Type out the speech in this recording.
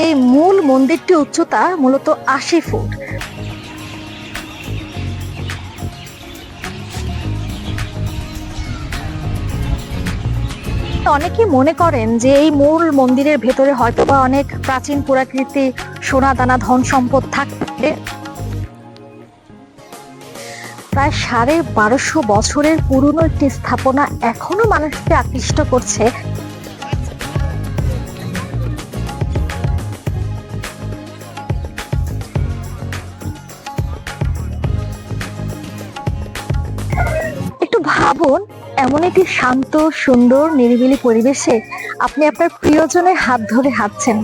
এই মূল মন্দিরটি উচ্চতা মূলত ৮০ ফুট। অনেকে মনে করেন যে এই মূল মন্দিরের ভেতরে হয়তোবা অনেক প্রাচীন পুরাকীর্তি সোনা দানা ধন সম্পদ থাকবে। প্রায় ১২৫০ বছরের পুরনো একটি স্থাপনা এখনো মানুষকে আকৃষ্ট করছে। একটু ভাবুন, এমন একটি শান্ত সুন্দর নিরিবিলি পরিবেশে আপনি আপনার প্রিয়জনের হাত ধরে হাঁটছেন।